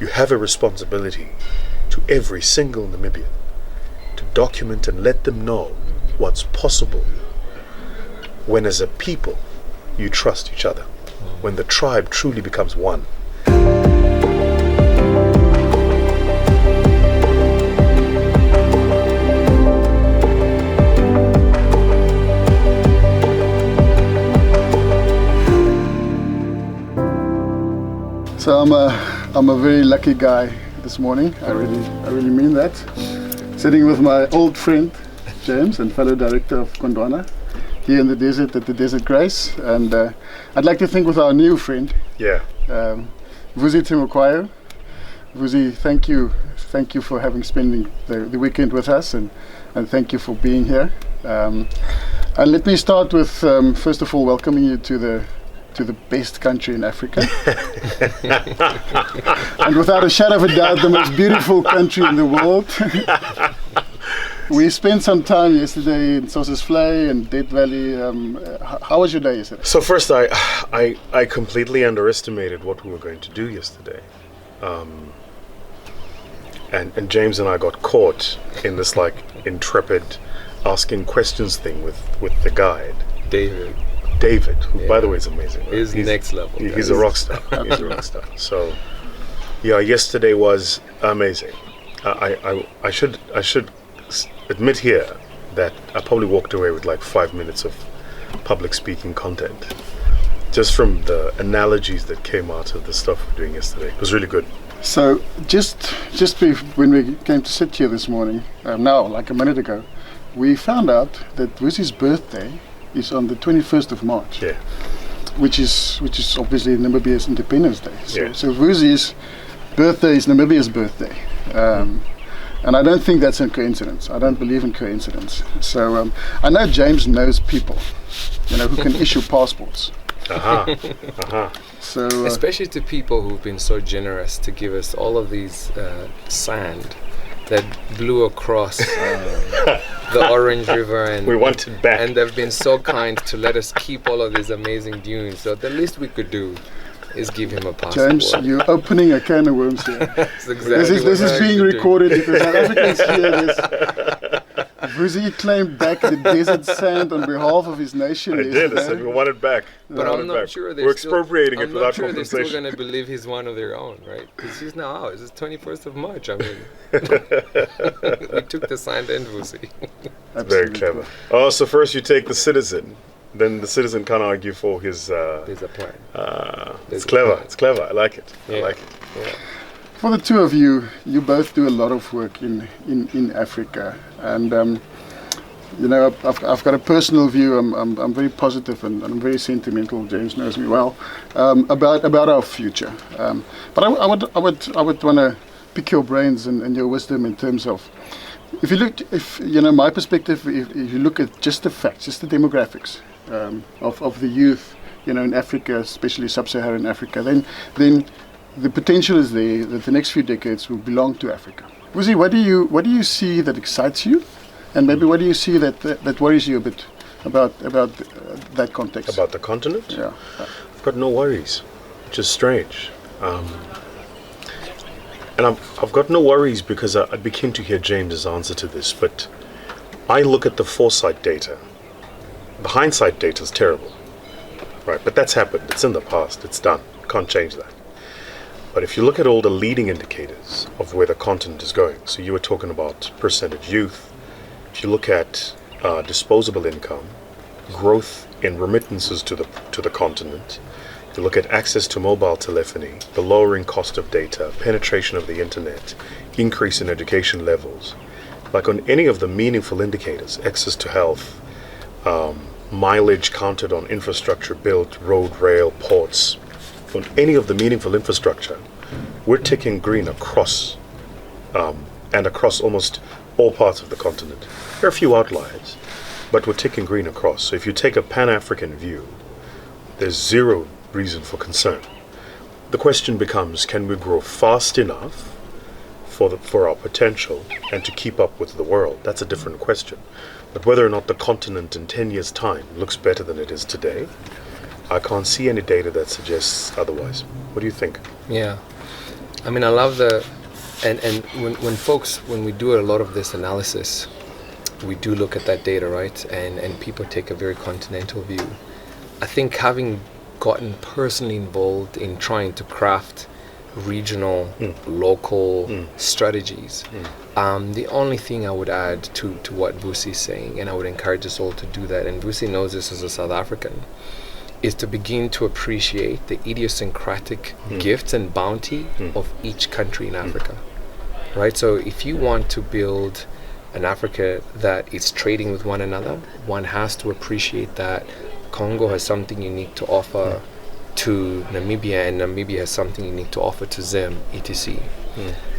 you have a responsibility to every single Namibian to document and let them know what's possible when as a people you trust each other, when the tribe truly becomes one. So I'm a very lucky guy this morning. I really mean that. Sitting with my old friend James and fellow director of Gondwana here in the desert at the Desert Grace, and I'd like to think with our new friend, Vusi Thembekwayo. Vusi, thank you for spending the weekend with us, and thank you for being here. And let me start with first of all welcoming you to the best country in Africa. And without a shadow of a doubt, the most beautiful country in the world. We spent some time yesterday in Sossusvlei and Dead Valley. How was your day yesterday? So first, I completely underestimated what we were going to do yesterday. And James and I got caught in this like intrepid asking questions thing with the guide. David, who by the way is amazing. Right? He's next level. He's a rock star. He's a rock star. So, yeah, yesterday was amazing. I should admit here that I probably walked away with like 5 minutes of public speaking content, just from the analogies that came out of the stuff we're doing yesterday. It was really good. So when we came to sit here this morning, now like a minute ago, we found out that Vusi's birthday is on the 21st of March, which is obviously Namibia's Independence Day. So Vusi's birthday is Namibia's birthday, and I don't think that's a coincidence. I don't believe in coincidence. So I know James knows people, who can issue passports. So especially to people who've been so generous to give us all of these sand that blew across the Orange River, and we want it back. And they've been so kind to let us keep all of these amazing dunes. So the least we could do is give him a passport. James, you're opening a can of worms here. This is being recorded because South Africans hear this. Vusi claimed back the desert sand on behalf of his nation. I did. I said we want it back. But I'm not sure we're expropriating it without compensation. I'm not sure they're still going to believe he's one of their own, right? Because he's now out. It's the 21st of March. I mean, we took the sand and Vusi. Very clever. Oh, so first you take the citizen, then the citizen can't argue for his. There's a plan. It's clever. It's clever. I like it. Yeah. I like it. Yeah. For the two of you, you both do a lot of work in Africa, and I've got a personal view. I'm very positive and I'm very sentimental. James knows me well about our future. But I would want to pick your brains and your wisdom in terms of, my perspective. If you look at just the facts, just the demographics of the youth, in Africa, especially sub-Saharan Africa, then the potential is there that the next few decades will belong to Africa. Vusi, what do you see that excites you, and maybe what do you see that worries you a bit about that context? About the continent? Yeah. I've got no worries, which is strange. And I've got no worries because I'd be keen to hear James's answer to this, but I look at the foresight data. The hindsight data is terrible, right? But that's happened. It's in the past. It's done. Can't change that. But if you look at all the leading indicators of where the continent is going, so you were talking about percentage youth, if you look at disposable income, growth in remittances to the continent, you look at access to mobile telephony, the lowering cost of data, penetration of the internet, increase in education levels, like on any of the meaningful indicators, access to health, mileage counted on infrastructure built, road, rail, ports, on any of the meaningful infrastructure, we're ticking green across almost all parts of the continent. There are a few outliers, but we're ticking green across. So if you take a Pan-African view, there's zero reason for concern. The question becomes, can we grow fast enough for our potential and to keep up with the world? That's a different question. But whether or not the continent in 10 years' time looks better than it is today, I can't see any data that suggests otherwise. What do you think? Yeah. I mean, I love and when we do a lot of this analysis, we do look at that data, right? And people take a very continental view. I think having gotten personally involved in trying to craft regional, local strategies, the only thing I would add to what Vusi is saying, and I would encourage us all to do that, and Vusi knows this as a South African, is to begin to appreciate the idiosyncratic gifts and bounty of each country in Africa, right? So if you want to build an Africa that is trading with one another, one has to appreciate that Congo has something unique to offer to Namibia, and Namibia has something unique to offer to Zim, etc.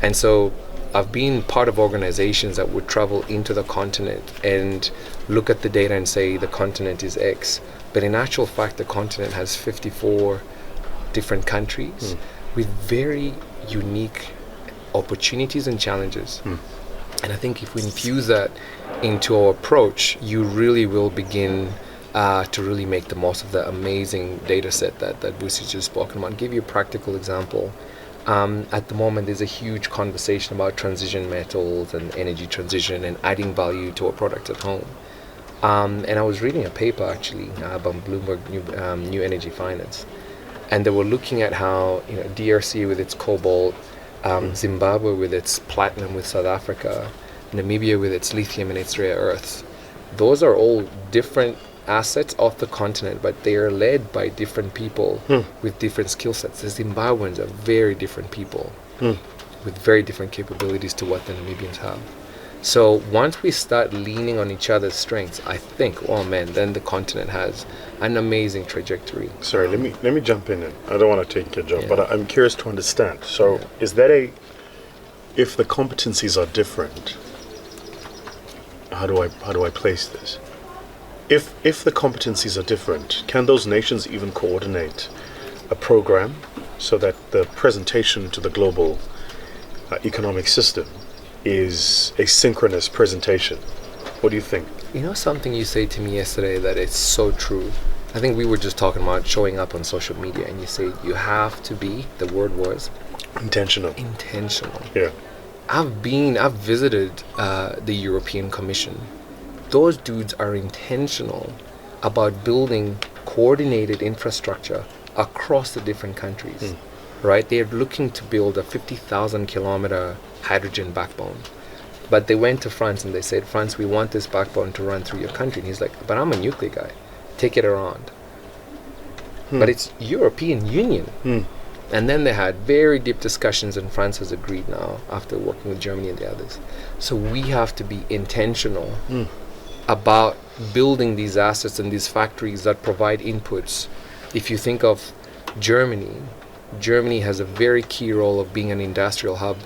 And so I've been part of organizations that would travel into the continent and look at the data and say the continent is X, but in actual fact the continent has 54 different countries with very unique opportunities and challenges. And I think if we infuse that into our approach, you really will begin to really make the most of the amazing data set that Vusi just spoken about. I'll give you a practical example. At the moment, there's a huge conversation about transition metals and energy transition and adding value to our products at home. And I was reading a paper actually about Bloomberg New Energy Finance, and they were looking at how DRC with its cobalt, Zimbabwe with its platinum with South Africa, Namibia with its lithium and its rare earths. Those are all different assets of the continent, but they are led by different people with different skill sets. The Zimbabweans are very different people with very different capabilities to what the Namibians have. So once we start leaning on each other's strengths, I think, oh man, then the continent has an amazing trajectory. Sorry, let me jump in. I don't want to take your job, but I'm curious to understand. So is that if the competencies are different, how do I place this? If the competencies are different, can those nations even coordinate a program so that the presentation to the global economic system is a synchronous presentation? What do you think? Something you said to me yesterday that is so true. I think we were just talking about showing up on social media, and you say you have to be, the word was intentional. Yeah. I've visited the European Commission. Those dudes are intentional about building coordinated infrastructure across the different countries, right? They're looking to build a 50,000 kilometer hydrogen backbone. But they went to France and they said, France, we want this backbone to run through your country. And he's like, but I'm a nuclear guy. Take it around. But it's European Union. And then they had very deep discussions, and France has agreed now after working with Germany and the others. So we have to be intentional about building these assets and these factories that provide inputs. If you think of Germany has a very key role of being an industrial hub,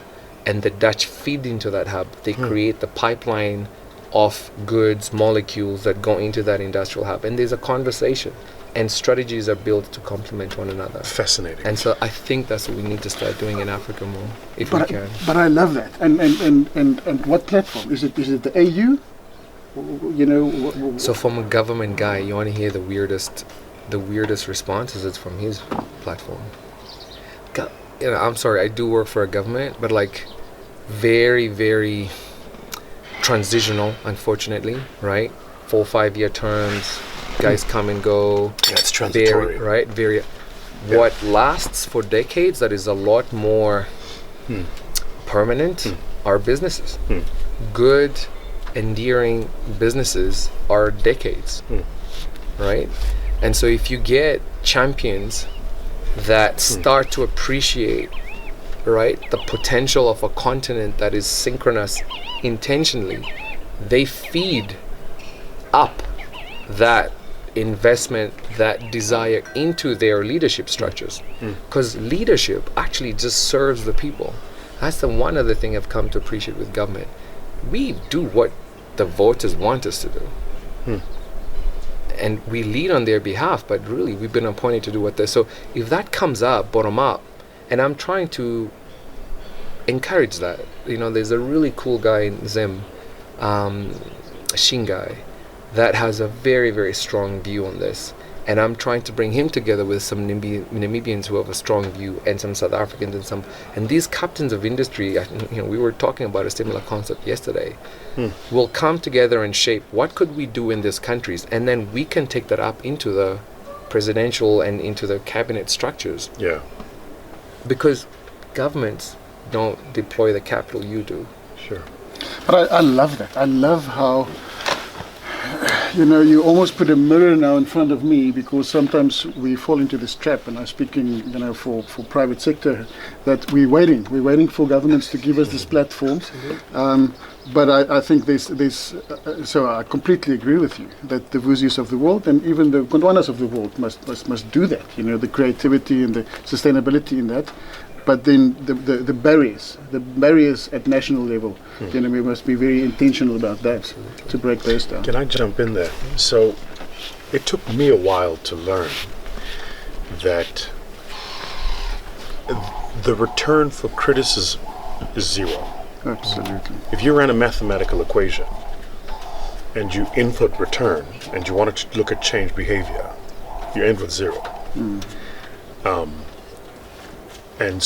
and the Dutch feed into that hub. They create the pipeline of goods, molecules that go into that industrial hub, and there's a conversation, and strategies are built to complement one another. Fascinating. And so I think that's what we need to start doing in Africa more, if we can. But I love that. And what platform? Is it the AU? So from a government guy, you want to hear the weirdest responses? It's from his platform. I'm sorry, I do work for a government, but very, very transitional, unfortunately, right? 4 or 5 year terms, guys come and go. Yeah, it's transitory. Very. What lasts for decades, that is a lot more permanent, are businesses. Good, endearing businesses are decades, right? And so if you get champions that start to appreciate, right, the potential of a continent that is synchronous intentionally, they feed up that investment, that desire into their leadership structures, because leadership actually just serves the people. That's the one other thing I've come to appreciate with government. We do what the voters want us to do, and we lead on their behalf, but really we've been appointed to do what they. So if that comes up bottom up, and I'm trying to encourage that. There's a really cool guy in Zim, Shingai, that has a very, very strong view on this, And I'm trying to bring him together with some Namibians who have a strong view, and some South Africans, and these captains of industry. We were talking about a similar concept yesterday. Will come together and shape what could we do in these countries, and then we can take that up into the presidential and into the cabinet structures. Yeah. Because governments don't deploy the capital, you do. Sure. But I love that. I love how, you almost put a mirror now in front of me, because sometimes we fall into this trap, and I'm speaking, for private sector, that we're waiting for governments to give us this platform. But I think so I completely agree with you that the Vusis of the world and even the Gondwanas of the world must do that, the creativity and the sustainability in that. But then the barriers at national level, we must be very intentional about that to break those down. Can I jump in there? So it took me a while to learn that the return for criticism is zero. Absolutely. If you ran a mathematical equation and you input return and you wanted to look at change behavior, you end with zero. And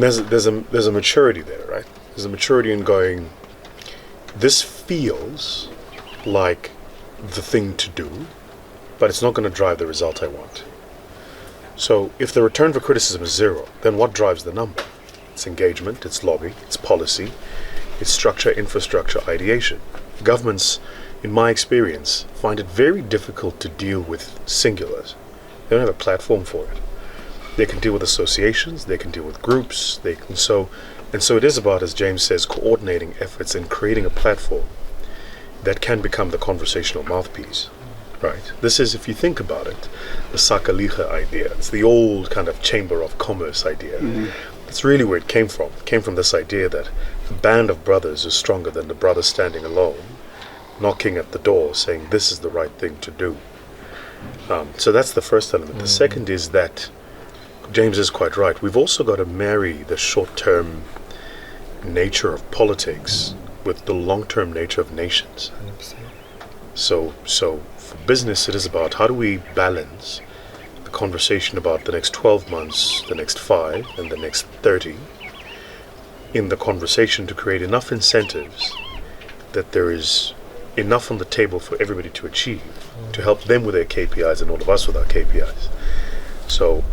there's a maturity there, right? There's a maturity in going, this feels like the thing to do, but it's not going to drive the result I want. So if the return for criticism is zero, then what drives the number? It's engagement, it's lobby, it's policy, it's structure, infrastructure, ideation. Governments, in my experience, find it very difficult to deal with singulars. They don't have a platform for it. They can deal with associations, they can deal with groups, so it is about, as James says, coordinating efforts and creating a platform that can become the conversational mouthpiece. Right. This is, if you think about it, the Sakaliga idea. It's the old kind of Chamber of Commerce idea. That's really where it came from. It came from this idea that a band of brothers is stronger than the brother standing alone, knocking at the door, saying this is the right thing to do. So that's the first element. The second is that James is quite right. We've also got to marry the short-term nature of politics with the long-term nature of nations. 100%. So for business, it is about how do we balance the conversation about the next 12 months, the next 5, and the next 30 in the conversation to create enough incentives that there is enough on the table for everybody to achieve, to help them with their KPIs and all of us with our KPIs. So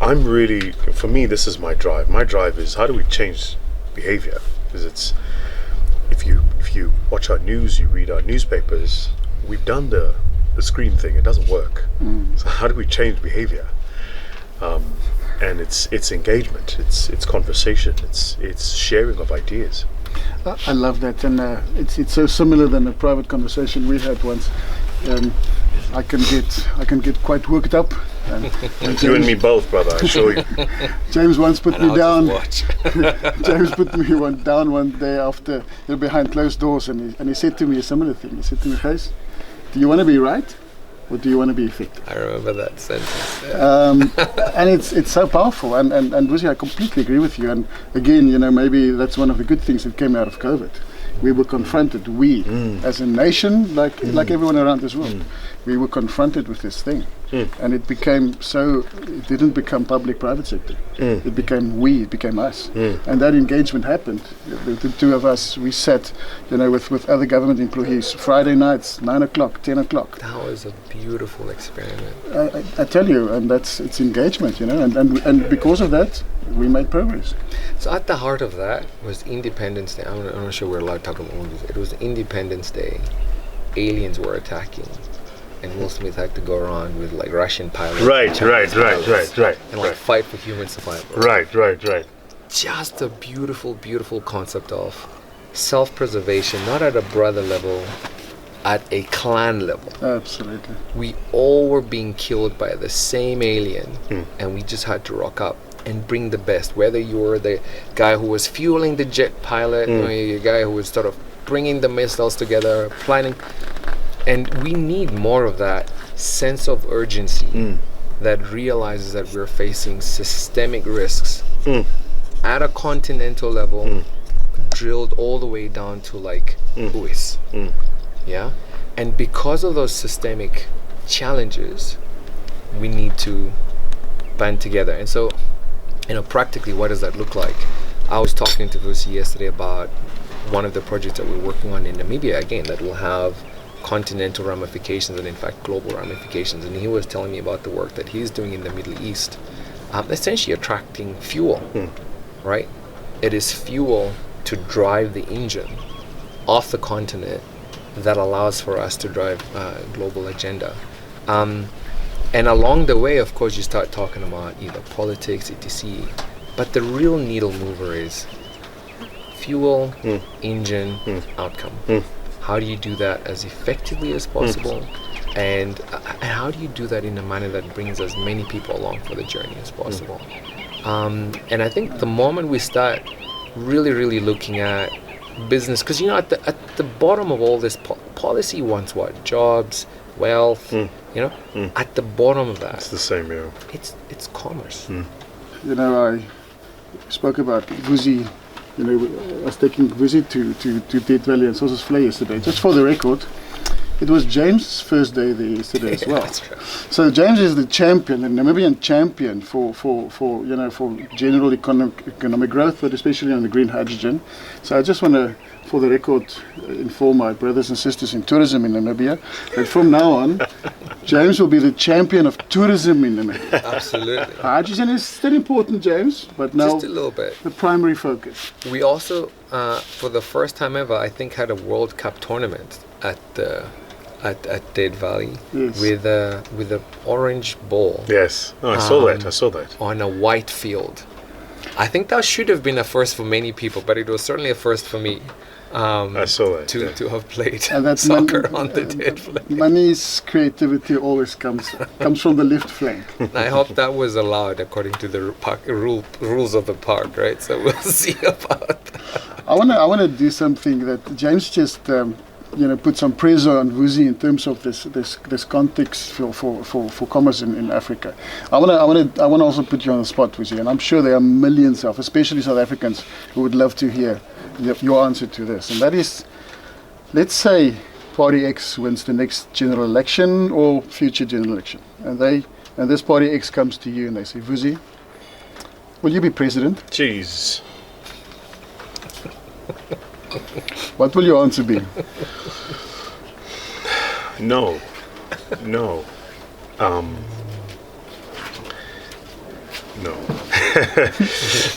for me, this is my drive. My drive is how do we change behavior? Because if you watch our news, you read our newspapers, we've done the screen thing, it doesn't work. So how do we change behavior? And it's engagement, it's conversation, it's sharing of ideas. I love that, and it's so similar than a private conversation we had once. I can get quite worked up. And You and me both, brother, I assure you. James once put me down. Watch. James put me down one day after behind closed doors, and he said to me a similar thing. He said to me, Gys, do you want to be right, or do you want to be effective? I remember that sentence. And it's so powerful. And Vusi, I completely agree with you. And again, maybe that's one of the good things that came out of COVID. We were confronted, as a nation, like everyone around this world, we were confronted with this thing. And it didn't become public-private sector. It became us. And that engagement happened. The two of us, we sat, with other government employees, Friday nights, 9 o'clock, 10 o'clock. That was a beautiful experiment. I tell you, and it's engagement, and because of that, we made progress. So at the heart of that was Independence Day. I'm not sure we're allowed to talk about movies. It was Independence Day. Aliens were attacking, and Will Smith had to go around with like Russian pilots. Right. And like fight for human survival. Right. Just a beautiful, beautiful concept of self-preservation, not at a brother level, at a clan level. Absolutely. We all were being killed by the same alien, and we just had to rock up and bring the best, whether you were the guy who was fueling the jet pilot, or the guy who was sort of bringing the missiles together, planning. And we need more of that sense of urgency that realizes that we're facing systemic risks at a continental level, drilled all the way down to like who is. Yeah? And because of those systemic challenges, we need to band together. And so, practically, what does that look like? I was talking to Vusi yesterday about one of the projects that we're working on in Namibia, again, that will have continental ramifications and in fact global ramifications. And he was telling me about the work that he's doing in the Middle East, essentially attracting fuel, right? It is fuel to drive the engine off the continent that allows for us to drive a global agenda. And along the way, of course, you start talking about either politics, etc. But the real needle mover is fuel, engine, outcome. How do you do that as effectively as possible? And how do you do that in a manner that brings as many people along for the journey as possible? And I think the moment we start really looking at business, because at the bottom of all this policy wants what? Jobs, wealth, at the bottom of that. It's the same, yeah. It's commerce. I spoke about Vusi. I was taking Vusi to Dead Valley and Sources Flay yesterday. Just for the record, it was James' first day there yesterday as well. That's right. So James is the champion, the Namibian champion for general economic growth, but especially on the green hydrogen. So I just want to, for the record, inform my brothers and sisters in tourism in Namibia that from now on, James will be the champion of tourism in Namibia. Absolutely. Hydrogen is still important, James, but now just a little bit. The primary focus. We also, for the first time ever, I think, had a World Cup tournament at Dead Valley, yes, with a orange ball. Yes, I saw that. On a white field. I think that should have been a first for many people, but it was certainly a first for me. I saw that to have played and that's soccer on the Dead Valley. Mani's creativity always comes from the left flank. I hope that was allowed according to the rules of the park, right? So we'll see about that. I wanna do something that James just put some pressure on Vusi in terms of this context for commerce in Africa. I wanna also put you on the spot, Vusi, and I'm sure there are millions of, especially South Africans, who would love to hear your answer to this. And that is, let's say Party X wins the next general election or future general election, and this Party X comes to you and they say, Vusi, will you be president? Jeez. What will your answer be? No. No.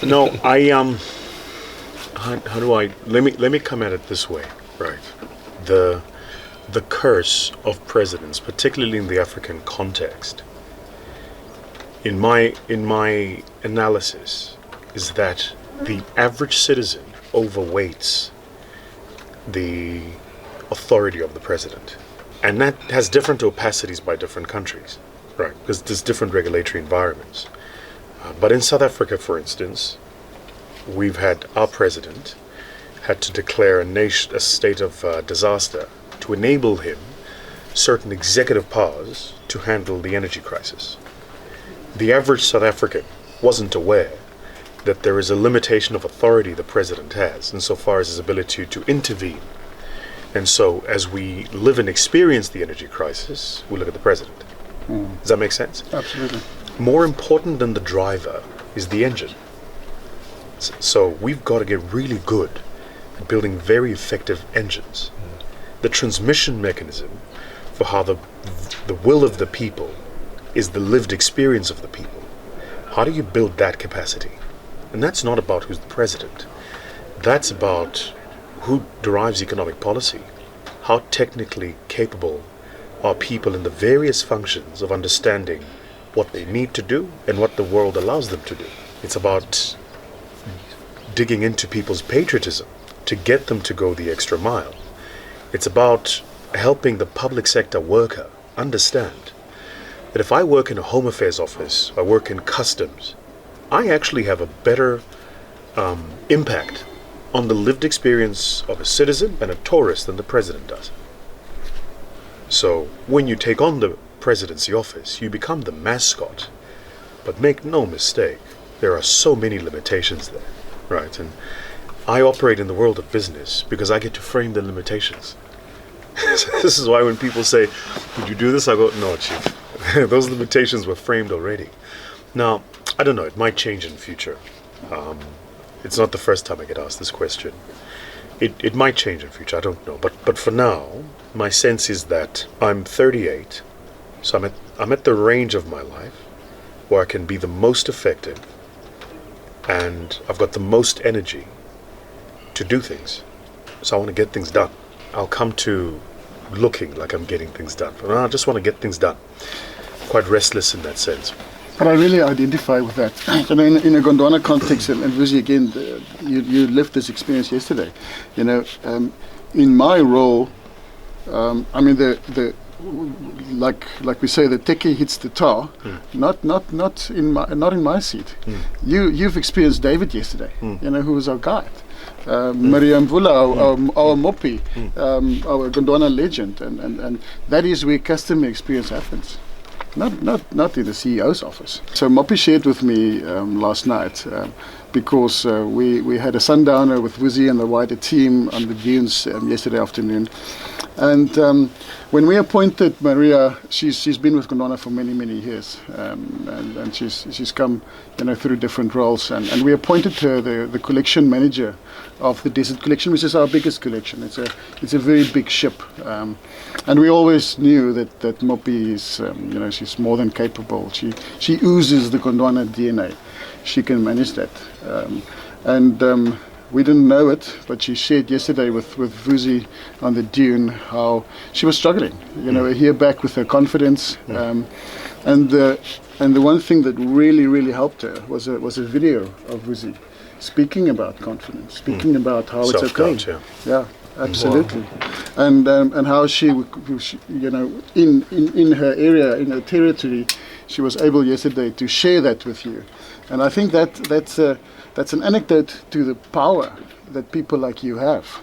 No, how do I let me come at it this way, right? The curse of presidents, particularly in the African context, in my analysis, is that the average citizen overweights the authority of the president. And that has different opacities by different countries, right? Because there's different regulatory environments. But in South Africa, for instance, we've had our president had to declare a state of disaster to enable him certain executive powers to handle the energy crisis. The average South African wasn't aware that there is a limitation of authority the president has insofar as his ability to intervene. And so as we live and experience the energy crisis, we look at the president. Does that make sense? Absolutely. More important than the driver is the engine. So we've got to get really good at building very effective engines. The transmission mechanism for how the will of the people is the lived experience of the people. How do you build that capacity? And that's not about who's the president. That's about who derives economic policy. How technically capable are people in the various functions of understanding what they need to do and what the world allows them to do. It's about digging into people's patriotism to get them to go the extra mile. It's about helping the public sector worker understand that if I work in a home affairs office, I work in customs, I actually have a better impact on the lived experience of a citizen and a tourist than the president does. So when you take on the presidency office, you become the mascot. But make no mistake, there are so many limitations there, right? And I operate in the world of business because I get to frame the limitations. This is why when people say, "Would you do this?" I go, "No, Chief. Those limitations were framed already." Now, I don't know. It might change in the future. It's not the first time I get asked this question. It might change in future. I don't know. But for now, my sense is that I'm 38, so I'm at the range of my life where I can be the most effective, and I've got the most energy to do things. So I want to get things done. I'll come to looking like I'm getting things done, but I just want to get things done. Quite restless in that sense. But I really identify with that. In a Gondwana context, and Vusi, again, you lived this experience yesterday. In my role, like we say, the techie hits the tar. Not in my seat. You've experienced David yesterday. Who was our guide. Miriam Vula, our Mopi, our Gondwana legend, and that is where customer experience happens. Not in the CEO's office. So Mopi shared with me last night because we had a sundowner with Vusi and the wider team on the dunes yesterday afternoon. And when we appointed Maria, she's been with Gondwana for many years, and she's come through different roles, and we appointed her the collection manager of the Desert Collection, which is our biggest collection. It's a very big ship, and we always knew that Mopi is she's more than capable. She oozes the Gondwana DNA. She can manage that, we didn't know it, but she shared yesterday with Vusi on the dune how she was struggling. A year back with her confidence, and the one thing that really helped her was a video of Vusi speaking about confidence, speaking about how it's okay. Yeah, absolutely. Wow. And how she in her area, in her territory, she was able yesterday to share that with you. And I think that's an anecdote to the power that people like you have,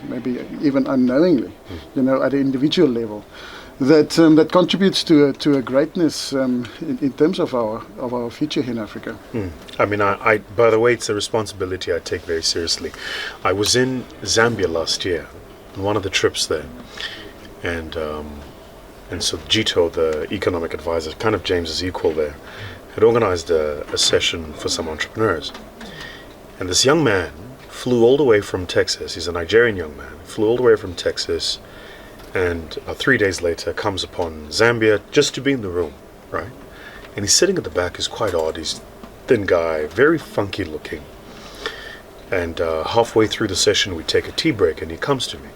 maybe even unknowingly, at an individual level, that contributes to a greatness in terms of our future here in Africa. I mean, I by the way, it's a responsibility I take very seriously. I was in Zambia last year, on one of the trips there, and so Gito, the economic advisor, kind of James's equal there, had organized a session for some entrepreneurs. And this young man flew all the way from Texas. He's a Nigerian young man. Flew all the way from Texas, and 3 days later comes upon Zambia just to be in the room, right? And he's sitting at the back. He's quite odd. He's a thin guy, very funky looking. And halfway through the session, we take a tea break, and he comes to me,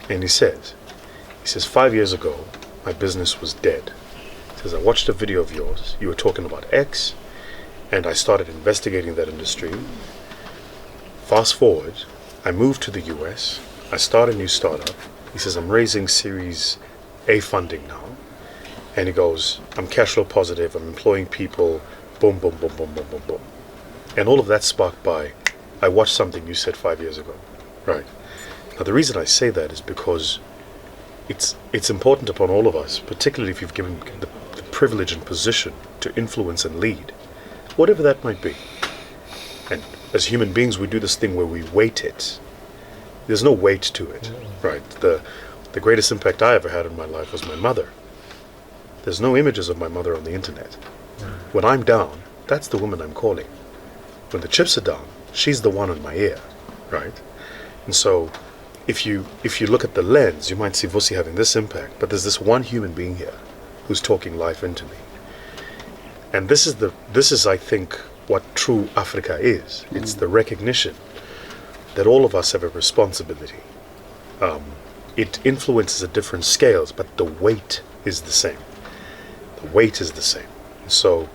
and he says, 5 years ago, my business was dead. He says, I watched a video of yours. You were talking about X. And I started investigating that industry. Fast forward, I moved to the US. I started a new startup. He says, I'm raising Series A funding now. And he goes, I'm cash flow positive. I'm employing people. Boom, boom, boom, boom, boom, boom, boom. And all of that sparked by, I watched something you said 5 years ago. Right. Now, the reason I say that is because it's important upon all of us, particularly if you've given the privilege and position to influence and lead, whatever that might be. And as human beings, we do this thing where we weight it. There's no weight to it, right? The greatest impact I ever had in my life was my mother. There's no images of my mother on the internet. When I'm down, that's the woman I'm calling. When the chips are down, she's the one in my ear, right? And so if you look at the lens, you might see Vusi having this impact, but there's this one human being here who's talking life into me. And this is, I think, what true Africa is. It's the recognition that all of us have a responsibility. It influences at different scales, but the weight is the same. The weight is the same. So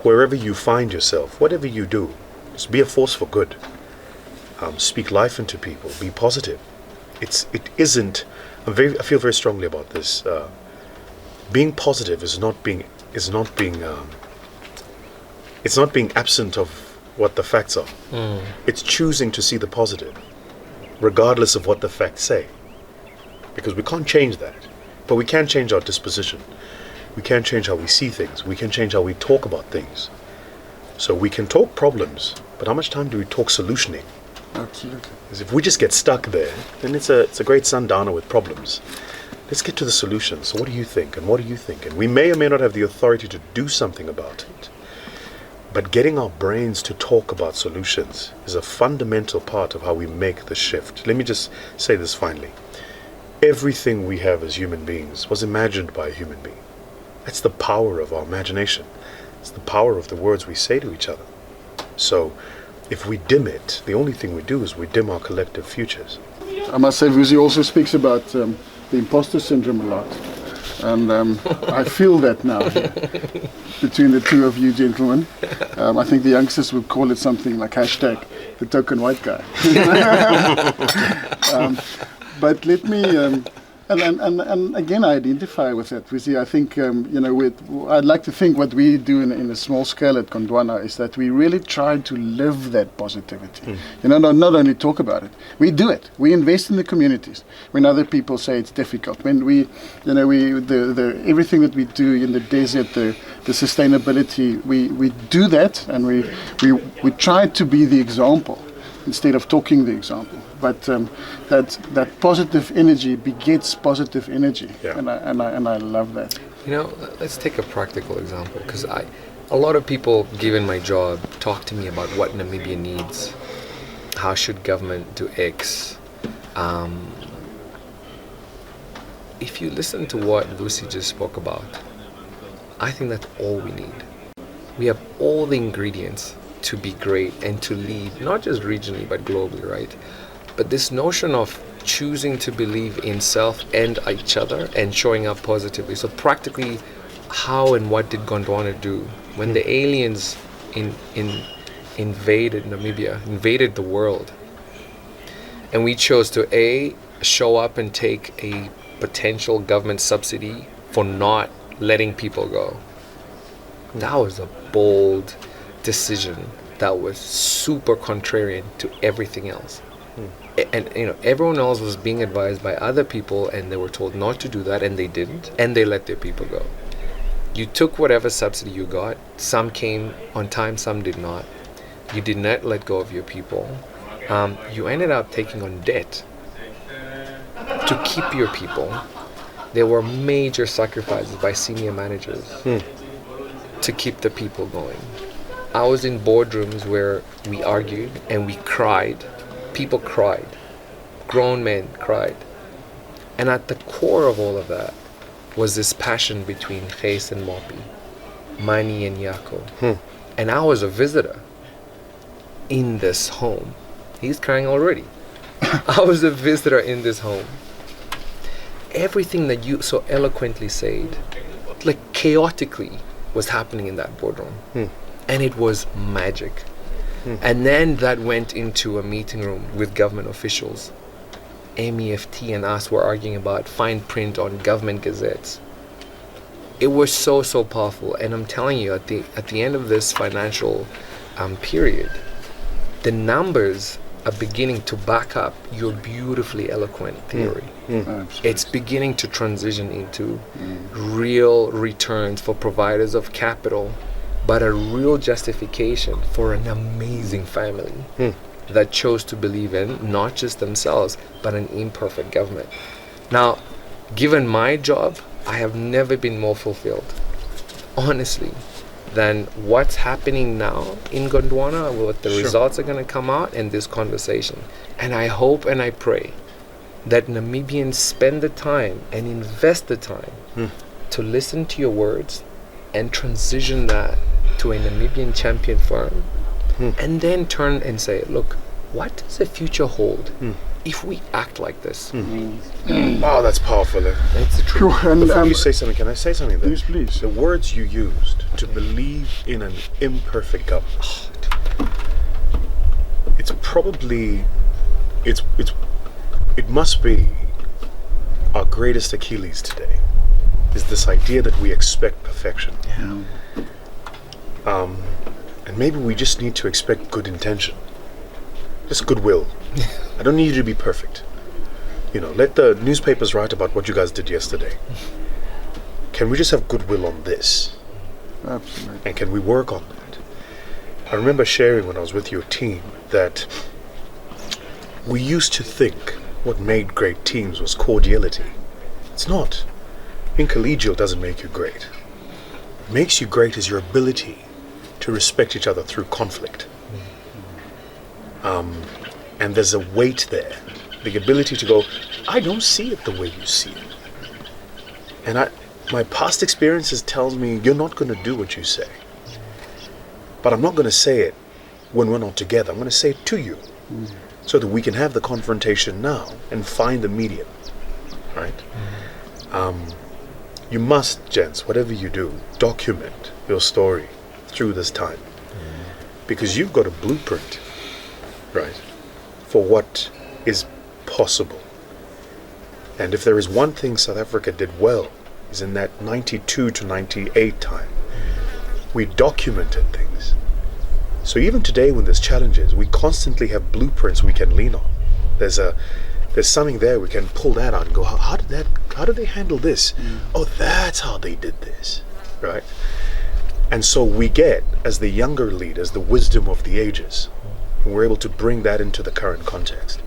wherever you find yourself, whatever you do, just be a force for good. Speak life into people. Be positive. It isn't. I feel very strongly about this. Being positive is not being absent of what the facts are. It's choosing to see the positive, regardless of what the facts say. Because we can't change that, but we can change our disposition. We can change how we see things. We can change how we talk about things. So we can talk problems, but how much time do we talk solutioning? Absolutely. Because if we just get stuck there, then it's a great sundowner with problems. Let's get to the solutions. So what do you think? And what do you think? And we may or may not have the authority to do something about it. But getting our brains to talk about solutions is a fundamental part of how we make the shift. Let me just say this finally. Everything we have as human beings was imagined by a human being. That's the power of our imagination. It's the power of the words we say to each other. So if we dim it, the only thing we do is we dim our collective futures. I must say, Vusi also speaks about the imposter syndrome a lot. And I feel that now here, between the two of you gentlemen. I think the youngsters would call it something like hashtag the token white guy. But let me, and again, I identify with that. Vusi, I think, I'd like to think what we do in a small scale at Gondwana is that we really try to live that positivity. Not only talk about it, we do it. We invest in the communities when other people say it's difficult. When everything that we do in the desert, the sustainability, we do that, and we try to be the example instead of talking the example. But that positive energy begets positive energy, Yeah. and I love that. Let's take a practical example, because a lot of people, given my job, talk to me about what Namibia needs. How should government do X? If you listen to what Vusi just spoke about, I think that's all we need. We have all the ingredients to be great and to lead, not just regionally, but globally, right? But this notion of choosing to believe in self and each other and showing up positively. So practically, how and what did Gondwana do when the aliens invaded Namibia, invaded the world? And we chose to show up and take a potential government subsidy for not letting people go. That was a bold decision that was super contrarian to everything else. And everyone else was being advised by other people, and they were told not to do that, and they didn't, and they let their people go. You took whatever subsidy you got. Some came on time, some did not. You did not let go of your people. You ended up taking on debt to keep your people. There were major sacrifices by senior managers to keep the people going. I was in boardrooms where we argued and we cried. People cried. Grown men cried. And at the core of all of that was this passion between Gys and Moppy, Mani and Yako. And I was a visitor in this home. He's crying already. I was a visitor in this home. Everything that you so eloquently said, like chaotically, was happening in that boardroom. And it was magic. And then that went into a meeting room with government officials. MEFT and us were arguing about fine print on government gazettes. It was so powerful. And I'm telling you, at the end of this financial period, the numbers are beginning to back up your beautifully eloquent theory. It's beginning to transition into real returns for providers of capital, but a real justification for an amazing family that chose to believe in not just themselves, but an imperfect government. Now, given my job, I have never been more fulfilled, honestly, than what's happening now in Gondwana, what the results are going to come out in this conversation. And I hope and I pray that Namibians spend the time and invest the time to listen to your words and transition that to a Namibian champion firm, and then turn and say, look, what does the future hold if we act like this? Oh, that's powerful. That's the truth. Before you say something, can I say something there? Yes, please. The words you used, to believe in an imperfect government, it's probably, it must be our greatest Achilles today, is this idea that we expect perfection. And maybe we just need to expect good intention, just goodwill. I don't need you to be perfect. Let the newspapers write about what you guys did yesterday. Can we just have goodwill on this? Absolutely. And can we work on that? I remember sharing when I was with your team that We used to think what made great teams was cordiality. It's not. Being collegial doesn't make you great. What makes you great is your ability to respect each other through conflict. And there's a weight there. The ability to go, I don't see it the way you see it. And my past experiences tells me you're not going to do what you say. But I'm not going to say it when we're not together. I'm going to say it to you. So that we can have the confrontation now and find the medium. Right? You must, gents, whatever you do, document your story through this time. Because you've got a blueprint, right, for what is possible. And if there is one thing South Africa did well, is in that 92 to 98 time, we documented things. So even today when there's challenges, we constantly have blueprints we can lean on. There's something there we can pull that out and go, how did they handle this? Oh, that's how they did this, right? And so we get, as the younger leaders, the wisdom of the ages. And we're able to bring that into the current context.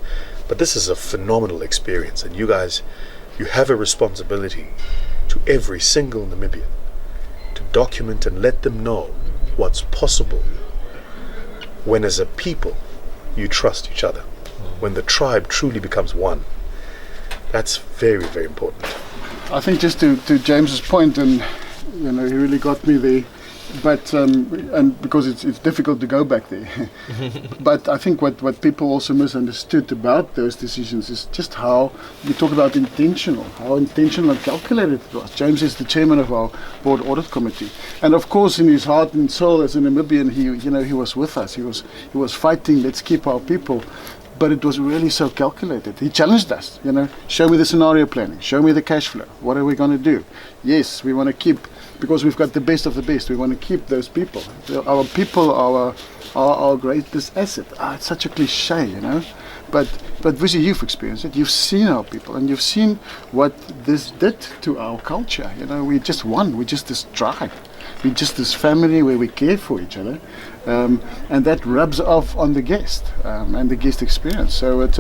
But this is a phenomenal experience, and you guys, you have a responsibility to every single Namibian to document and let them know what's possible when as a people you trust each other, when the tribe truly becomes one. That's very, very important. I think just to James's point, and he really got me there. But and because it's difficult to go back there. But I think what people also misunderstood about those decisions is just how you talk about how intentional and calculated it was. James is the chairman of our board audit committee, and of course in his heart and soul as a Namibian, he was with us. He was fighting. Let's keep our people. But it was really so calculated. He challenged us. Show me the scenario planning. Show me the cash flow. What are we going to do? Yes, we want to keep. Because we've got the best of the best, we want to keep those people. Our people are our greatest asset. It's such a cliche, But Vusi, you've experienced it. You've seen our people, and you've seen what this did to our culture. We just won. We're just this tribe. We're just this family where we care for each other, and that rubs off on the guest and the guest experience. So it's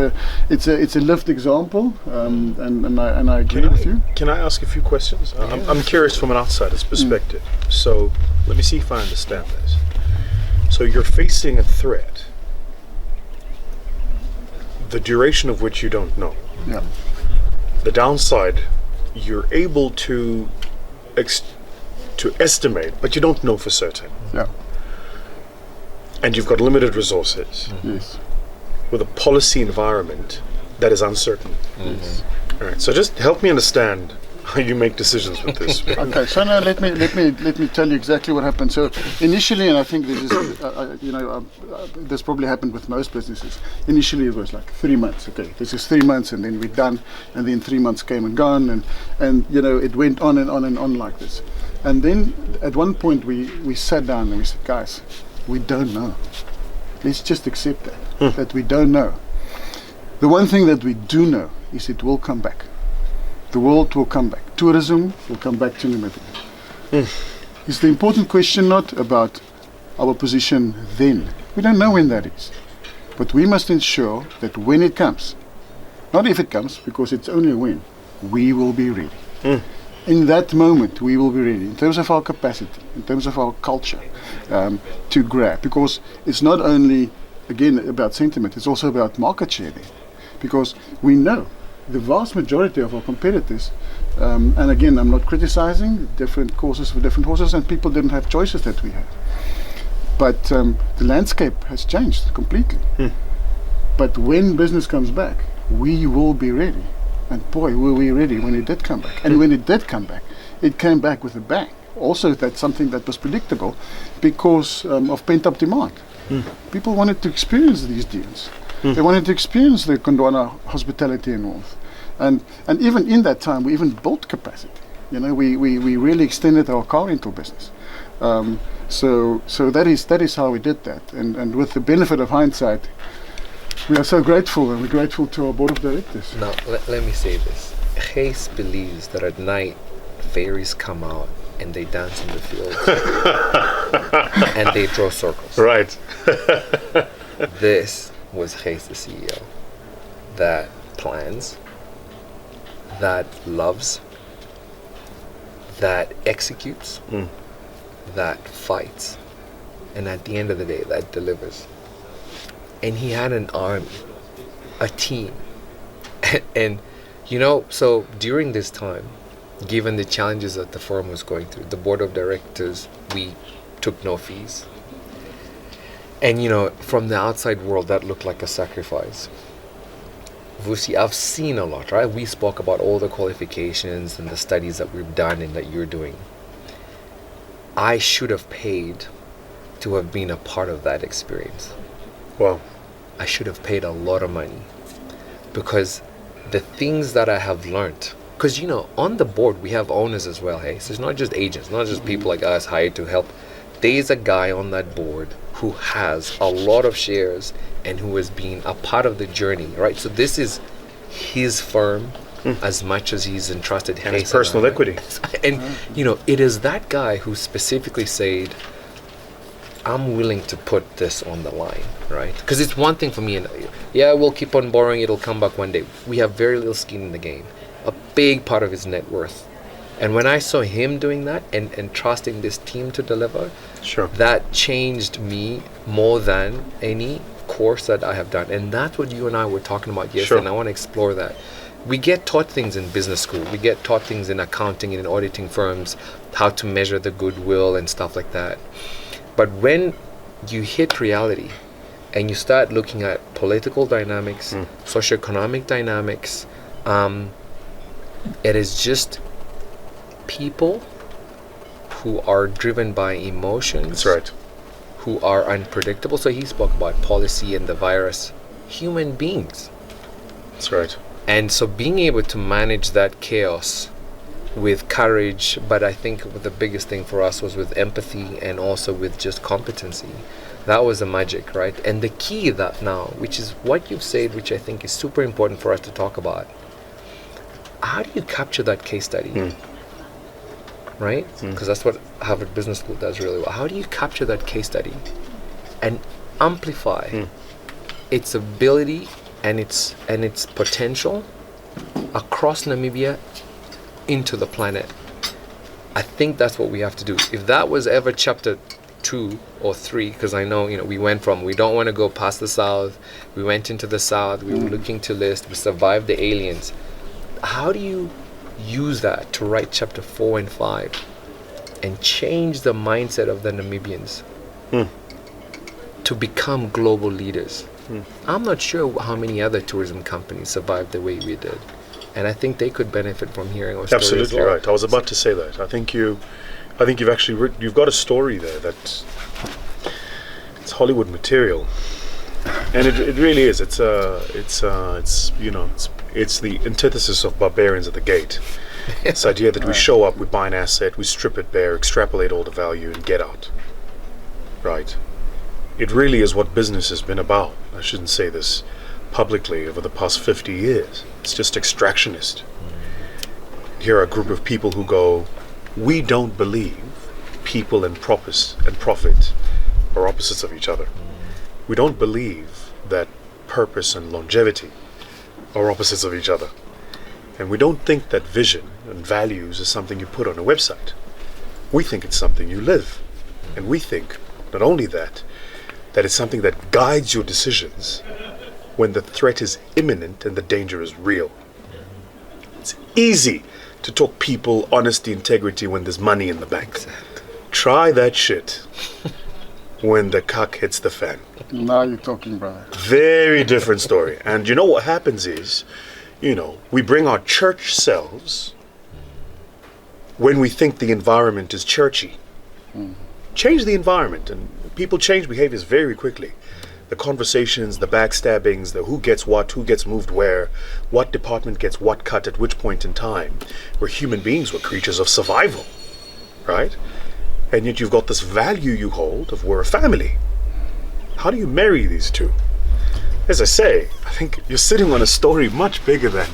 a lived example, and I agree with you. Can I ask a few questions? I'm curious from an outsider's perspective. So let me see if I understand this. So you're facing a threat, the duration of which you don't know. Yeah. The downside, you're able to estimate, but you don't know for certain. Yeah. And you've got limited resources. Yes. With a policy environment that is uncertain. Yes. All right. So just help me understand how you make decisions with this. Okay. So now let me tell you exactly what happened. So initially, and I think this is this probably happened with most businesses. Initially, it was like 3 months. Okay, this is 3 months, and then we're done. And then 3 months came and gone, and it went on and on and on like this. And then at one point we sat down and we said, guys, we don't know. Let's just accept that we don't know. The one thing that we do know is it will come back. The world will come back. Tourism will come back to Namibia. It's the important question not about our position then. We don't know when that is. But we must ensure that when it comes, not if it comes, because it's only a when, we will be ready. In that moment, we will be ready, in terms of our capacity, in terms of our culture, to grab. Because it's not only, again, about sentiment, it's also about market share there. Because we know the vast majority of our competitors, and again, I'm not criticizing different courses for different horses, and people didn't have choices that we had. But the landscape has changed completely. But when business comes back, we will be ready. And boy, were we ready when it did come back. And when it did come back, it came back with a bang. Also, that's something that was predictable because of pent-up demand. People wanted to experience these deals. They wanted to experience the Gondwana hospitality and warmth. And even in that time, we even built capacity. We really extended our car rental business. So that is how we did that. And with the benefit of hindsight, we are so grateful, and we're grateful to our board of directors. Now, let me say this. Gys believes that at night, fairies come out and they dance in the fields. And they draw circles. Right. This was Gys, the CEO. that plans, that loves, that executes, that fights, and at the end of the day, that delivers. And he had an army, a team. And you know, so during this time, given the challenges that the firm was going through, the board of directors, we took no fees. And you know, from the outside world, that looked like a sacrifice. Vusi, I've seen a lot, right? We spoke about all the qualifications and the studies that we've done and that you're doing. I should have paid to have been a part of that experience. Wow. I should have paid a lot of money, because the things that I have learned, because you know, on the board we have owners as well, hey? So it's not just agents, not just people like us hired to help. There's a guy on that board who has a lot of shares and who has been a part of the journey, right? So this is his firm as much as he's entrusted And his personal equity. And you know, it is that guy who specifically said, I'm willing to put this on the line, right? Because it's one thing for me, and yeah, we'll keep on borrowing, it'll come back one day. We have very little skin in the game. A big part of his net worth. And when I saw him doing that and trusting this team to deliver, Sure. that changed me more than any course that I have done. And that's what you and I were talking about yesterday, Sure. and I want to explore that. We get taught things in business school. We get taught things in accounting and in auditing firms, how to measure the goodwill and stuff like that. But when you hit reality and you start looking at political dynamics, socioeconomic dynamics, it is just people who are driven by emotions. That's right. Who are unpredictable. So he spoke about policy and the virus. Human beings. That's right. And so being able to manage that chaos with courage, but I think the biggest thing for us was with empathy and also with just competency. That was the magic, right? And the key that now, which is what you've said, which I think is super important for us to talk about. How do you capture that case study? Right? Because that's what Harvard Business School does really well. How do you capture that case study and amplify its ability and its potential across Namibia into the planet? I think that's what we have to do. If that was ever chapter 2 or 3, because I know, you know, we went from we don't want to go past the south, we went into the south, we were looking to list, we survived the aliens. How do you use that to write chapter 4 and 5 and change the mindset of the Namibians to become global leaders? I'm not sure how many other tourism companies survived the way we did, and I think they could benefit from hearing our story. Absolutely as well. right. I was about to say that. I think you've actually you've got a story there that it's Hollywood material, and it really is. It's you know, it's the antithesis of barbarians at the gate. This idea that we show up, we buy an asset, we strip it bare, extrapolate all the value, and get out. Right. It really is what business has been about. I shouldn't say this publicly over the past 50 years. It's just extractionist. Here are a group of people who go, we don't believe people and profit are opposites of each other. We don't believe that purpose and longevity are opposites of each other. And we don't think that vision and values is something you put on a website. We think it's something you live. And we think, not only that it's something that guides your decisions when the threat is imminent and the danger is real. It's easy to talk people, honesty, integrity when there's money in the bank. Try that shit when the cock hits the fan. Now you're talking, brother. Very different story. And you know what happens is, you know, we bring our church selves when we think the environment is churchy. Change the environment, and people change behaviors very quickly. The conversations, the backstabbings, the who gets what, who gets moved where, what department gets what cut at which point in time. Where human beings were creatures of survival, right? And yet you've got this value you hold of we're a family. How do you marry these two? As I say, I think you're sitting on a story much bigger than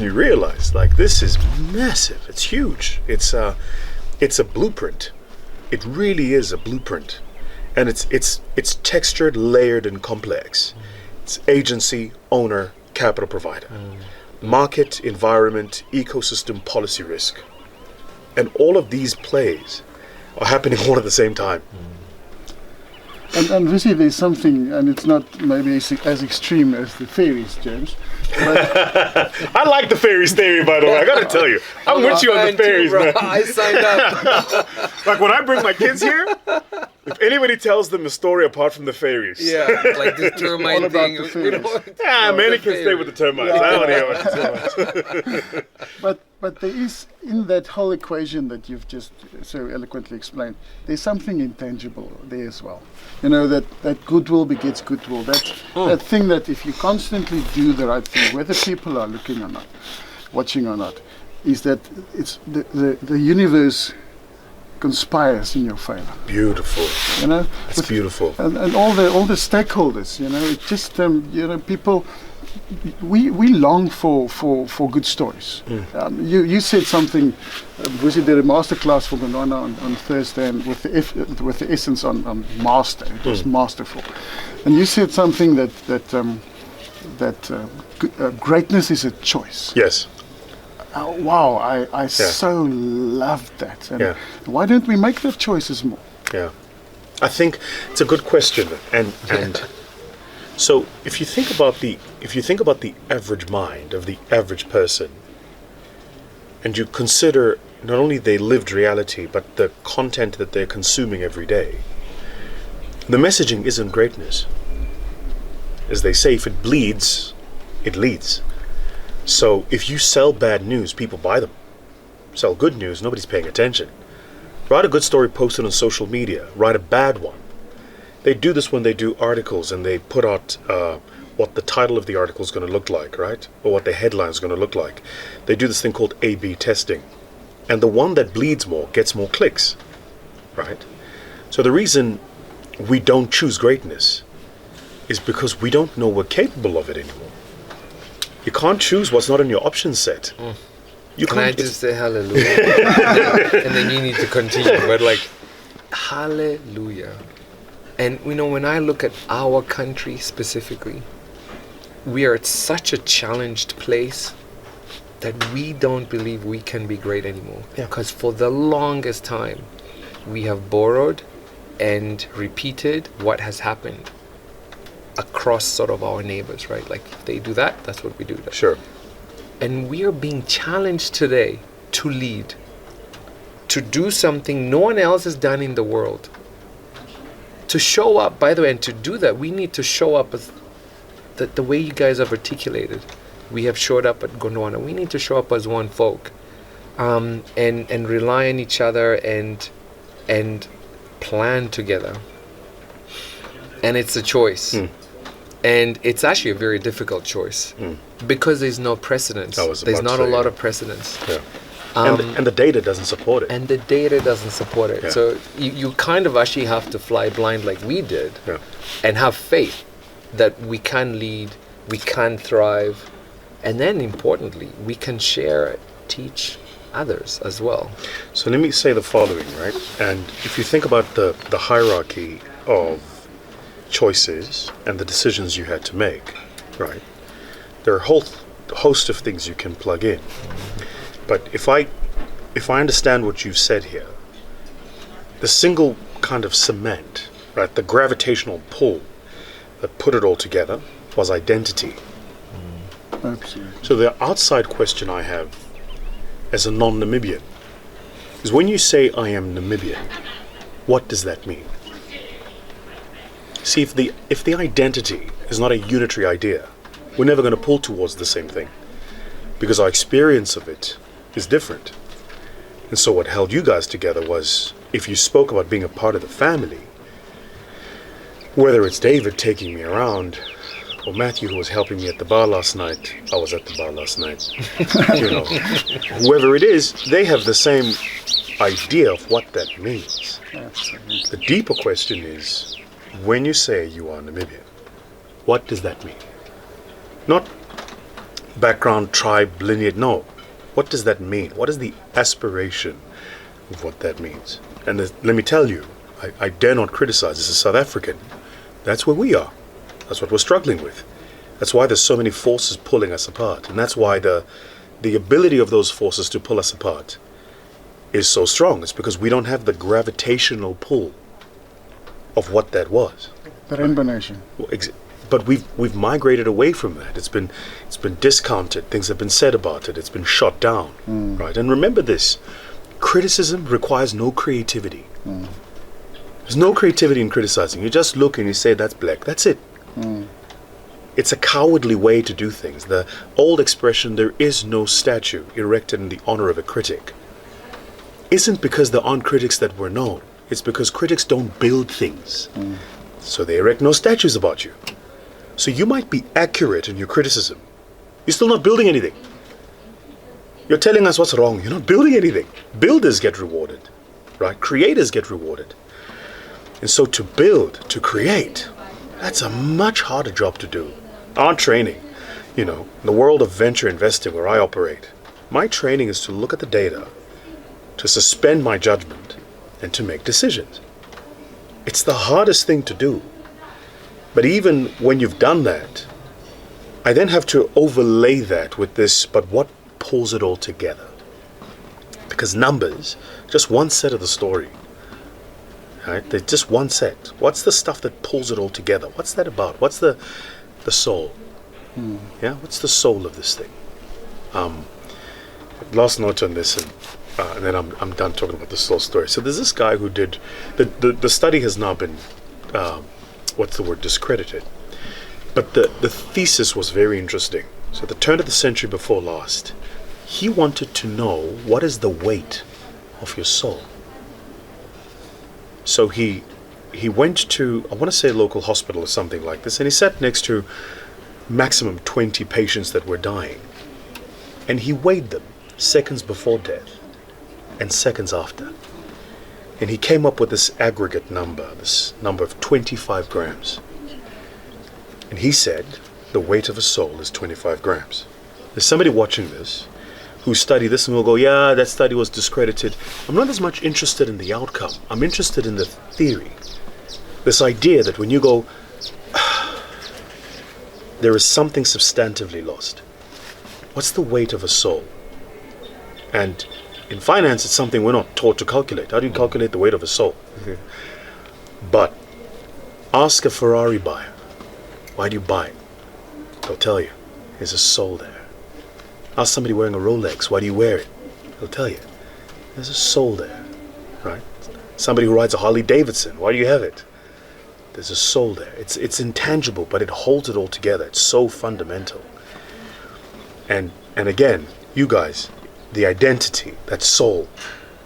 you realize. Like, this is massive. It's huge. It's a blueprint. It really is a blueprint. And it's textured, layered, and complex. It's agency, owner, capital provider. Market, environment, ecosystem, policy risk. And all of these plays are happening all at the same time. And Vusi, there's something, and it's not maybe as extreme as the fairies, James. I like the fairies theory, by the way. I got to tell you, I'm with you on the fairies, man. I signed up. Like when I bring my kids here, if anybody tells them a story apart from the fairies, Yeah, like this termite All about thing. the fairies. many can stay with the termites. I don't hear what too much. But there is, in that whole equation that you've just so eloquently explained, there's something intangible there as well. You know, that goodwill begets goodwill. That thing that if you constantly do the right thing, whether people are looking or not, watching or not, is that it's the universe conspires in your favor. Beautiful. You know, It's beautiful. and all the stakeholders. You know, it just people. We long for good stories. You said something. Vusi did a masterclass for Gondwana on Thursday, and with the essence on master. It was masterful. And you said something that greatness is a choice. Yes. Wow, I so loved that. And Yeah. why don't we make that choices more? Yeah. I think it's a good question, and so if you think about the average mind of the average person, and you consider not only their lived reality but the content that they're consuming every day, the messaging isn't greatness. As they say, if it bleeds, it leads. So if you sell bad news, people buy them. Sell good news, nobody's paying attention. Write a good story, post it on social media. Write a bad one. They do this when they do articles and they put out what the title of the article is going to look like, right? Or what the headline is going to look like. They do this thing called A/B testing. And the one that bleeds more gets more clicks, right? So the reason we don't choose greatness is because we don't know we're capable of it anymore. You can't choose what's not in your option set. You Can I can't. just say hallelujah? And then you need to continue. But like, hallelujah. And you know, when I look at our country specifically, we are at such a challenged place that we don't believe we can be great anymore. Yeah. Because for the longest time, we have borrowed and repeated what has happened across sort of our neighbors, right? Like if they do that, that's what we do. Sure. And we are being challenged today to lead, to do something no one else has done in the world. To show up, by the way, and to do that, we need to show up as the way you guys have articulated. We have showed up at Gondwana. We need to show up as one folk, and rely on each other and plan together. And it's a choice. And it's actually a very difficult choice because there's no precedence. There's not a lot of precedence. Yeah. And the data doesn't support it. And the data doesn't support it. Yeah. So you kind of actually have to fly blind like we did Yeah. and have faith that we can lead, we can thrive, and then importantly, we can share, teach others as well. So let me say the following, right? And if you think about the hierarchy of choices and the decisions you had to make, right? There are a whole host of things you can plug in. But if I understand what you've said here, the single kind of cement, right, the gravitational pull that put it all together was identity. Absolutely. So the outside question I have as a non-Namibian is when you say I am Namibian, what does that mean? See, if the identity is not a unitary idea, we're never going to pull towards the same thing because our experience of it is different. And so what held you guys together was if you spoke about being a part of the family, whether it's David taking me around or Matthew who was helping me at the bar last night, I was at the bar last night, you know, whoever it is, they have the same idea of what that means. Absolutely. The deeper question is, when you say you are Namibian, what does that mean? Not background, tribe, lineage, no. What does that mean? What is the aspiration of what that means? And let me tell you, I dare not criticize. This is South African. That's where we are. That's what we're struggling with. That's why there's so many forces pulling us apart. And that's why the ability of those forces to pull us apart is so strong. It's because we don't have the gravitational pull of what that was. The Rainbow Nation. But we've migrated away from that. It's been discounted. Things have been said about it. It's been shot down, right? And remember this: criticism requires no creativity. There's no creativity in criticizing. You just look and you say that's black. That's it. It's a cowardly way to do things. The old expression, "there is no statue erected in the honor of a critic," isn't because there aren't critics that were known. It's because critics don't build things. So they erect no statues about you. So you might be accurate in your criticism. You're still not building anything. You're telling us what's wrong. You're not building anything. Builders get rewarded, right? Creators get rewarded. And so to build, to create, that's a much harder job to do. Our training, in the world of venture investing where I operate, my training is to look at the data, to suspend my judgment, and to make decisions. It's the hardest thing to do. But even when you've done that, I then have to overlay that with this, but what pulls it all together? Because numbers, just one set of the story. Right? They're just one set. What's the stuff that pulls it all together? What's that about? What's the soul? Yeah, what's the soul of this thing? Last note on this, and then I'm done talking about the soul story. So there's this guy who did the study has now been discredited, but the thesis was very interesting. So at the turn of the century before last, he wanted to know what is the weight of your soul. So he went to, I want to say, a local hospital or something like this, and he sat next to maximum 20 patients that were dying, and he weighed them seconds before death and seconds after. And he came up with this aggregate number, this number of 25 grams. And he said the weight of a soul is 25 grams. There's somebody watching this who studied this and will go, yeah, that study was discredited. I'm not as much interested in the outcome. I'm interested in the theory. This idea that when you go, there is something substantively lost. What's the weight of a soul? And in finance, it's something we're not taught to calculate. How do you calculate the weight of a soul? But ask a Ferrari buyer, why do you buy it? They'll tell you, there's a soul there. Ask somebody wearing a Rolex, why do you wear it? They'll tell you, there's a soul there, right? Somebody who rides a Harley Davidson, why do you have it? There's a soul there. It's intangible, but it holds it all together. It's so fundamental. And again, you guys, the identity, that soul,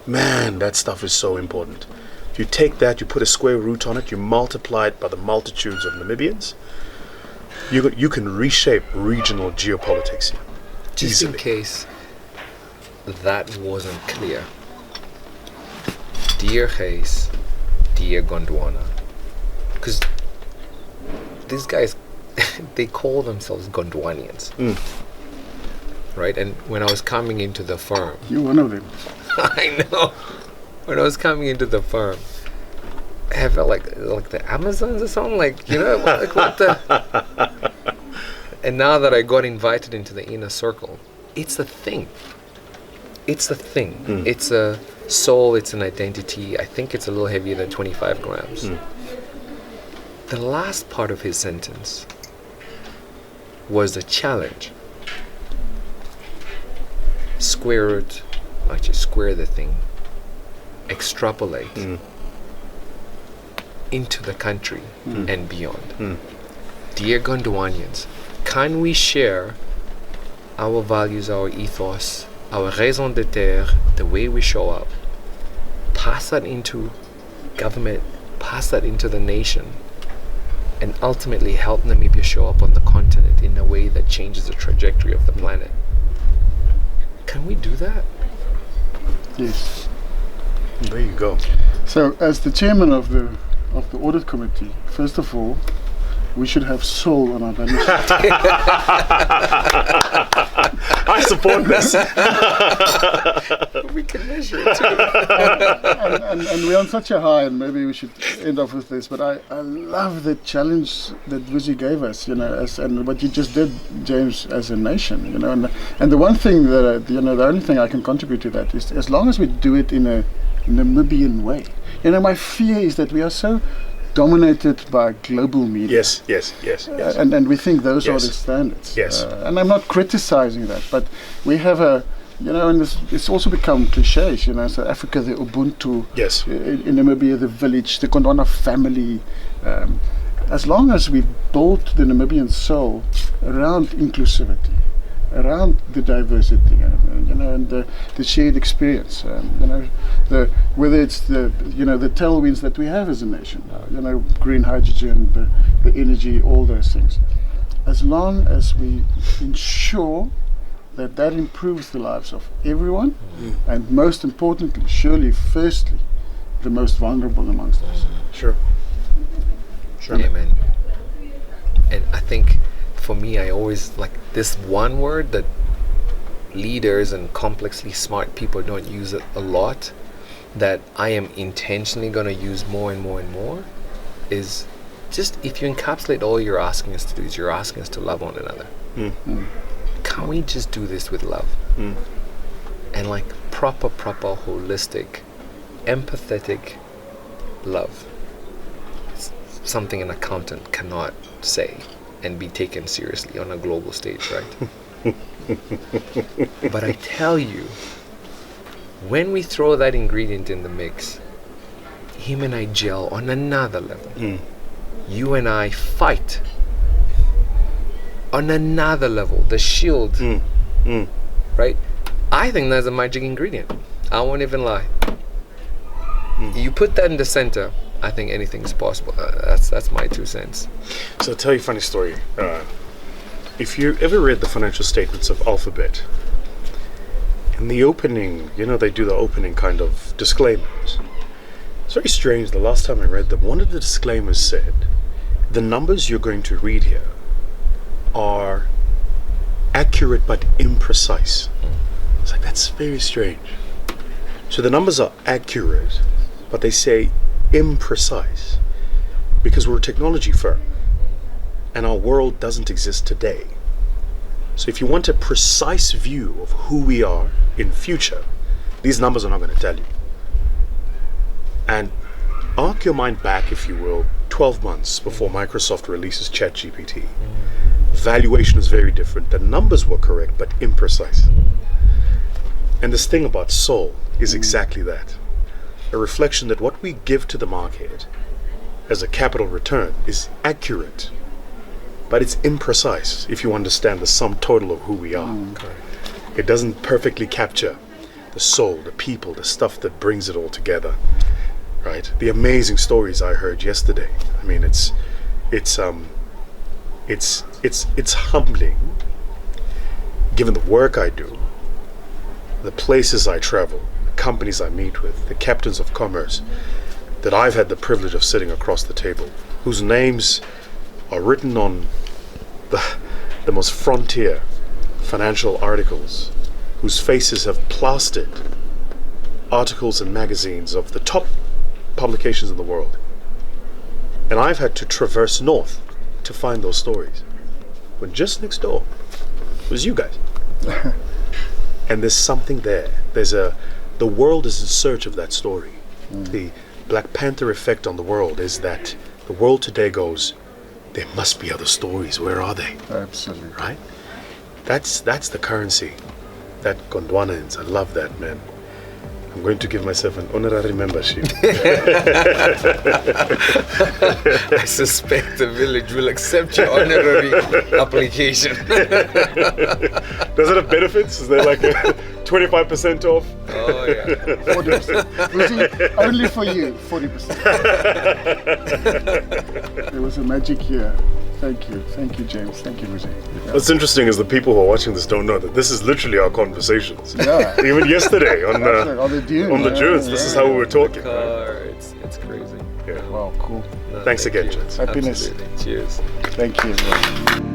man, that stuff is so important. If you take that, you put a square root on it, you multiply it by the multitudes of Namibians, you can reshape regional geopolitics. Just easily. In case that wasn't clear, dear Gys, dear Gondwana, because these guys, they call themselves Gondwanians. Right? And when I was coming into the firm, You're one of them. I know. When I was coming into the firm, I felt like the Amazons or something. Like what the. And now that I got invited into the inner circle, it's a thing. It's a thing. It's a soul. It's an identity. I think it's a little heavier than 25 grams. The last part of his sentence was a challenge. Square the thing, extrapolate into the country and beyond. Dear Gondwanians, can we share our values, our ethos, our raison d'etre, the way we show up, pass that into government, pass that into the nation, and ultimately help Namibia show up on the continent in a way that changes the trajectory of the planet? Can we do that? Yes. There you go. So, as the chairman of the audit committee, first of all, we should have soul on our balance sheet. I support this. We can measure it too. and we're on such a high, and maybe we should end off with this, but I love the challenge that Vusi gave us, and what you just did, James, as a nation, and the one thing that, the only thing I can contribute to that is, as long as we do it in a Namibian way. My fear is that we are so dominated by global media. Yes. And we think those are Yes. the standards. Yes. And I'm not criticizing that, but we have and it's also become cliches, so Africa, the Ubuntu, Yes. in Namibia, the village, the Gondwana family. As long as we build the Namibian soul around inclusivity, around the diversity, and the shared experience, whether it's the tailwinds that we have as a nation, green hydrogen, the energy, all those things. As long as we ensure that improves the lives of everyone, and most importantly, surely, firstly, the most vulnerable amongst us. Sure. Amen. And I think, for me, I always like this one word that leaders and complexly smart people don't use it a lot, that I am intentionally going to use more and more and more, is just, if you encapsulate all you're asking us to do, is you're asking us to love one another. Can we just do this with love? And like proper holistic, empathetic love. It's something an accountant cannot say and be taken seriously on a global stage, right? But I tell you, when we throw that ingredient in the mix, him and I gel on another level. You and I fight on another level. The shield, right? I think that's a magic ingredient. I won't even lie. You put that in the center, I think anything's possible. That's my 2 cents. So I'll tell you a funny story. If you ever read the financial statements of Alphabet, in the opening, they do the opening kind of disclaimers. It's very strange. The last time I read them, one of the disclaimers said, the numbers you're going to read here are accurate but imprecise. It's like, that's very strange. So the numbers are accurate, but they say imprecise, because we're a technology firm and our world doesn't exist today. So if you want a precise view of who we are in future, these numbers are not going to tell you. And arc your mind back, if you will, 12 months before Microsoft releases ChatGPT. Valuation is very different. The numbers were correct, but imprecise. And this thing about soul is exactly that. A reflection that what we give to the market as a capital return is accurate, but it's imprecise if you understand the sum total of who we are. It doesn't perfectly capture the soul, the people, the stuff that brings it all together, right? The amazing stories I heard yesterday. I mean, it's humbling, given the work I do, the places I travel, the companies I meet with, the captains of commerce that I've had the privilege of sitting across the table, whose names are written on the most frontier financial articles, whose faces have plastered articles and magazines of the top publications in the world. And I've had to traverse north to find those stories, when just next door was you guys. And there's something there. The world is in search of that story. The Black Panther effect on the world is that the world today goes, there must be other stories. Where are they? Absolutely. Right? That's the currency. That Gondwanans, I love that, man. I'm going to give myself an honorary membership. I suspect the village will accept your honorary application. Does it have benefits? Is there like a 25% off? Oh, yeah. 40%. Vusi, only for you, 40%. It was a magic year. Thank you, James. Thank you, Vusi. What's interesting is the people who are watching this don't know that this is literally our conversations. Yeah. Even yesterday on the dunes. on the dunes, this is how we were talking. It's crazy. Yeah. Wow, cool. No, Thanks thank again, you. gents. Happiness. Absolutely. Cheers. Thank you, everyone.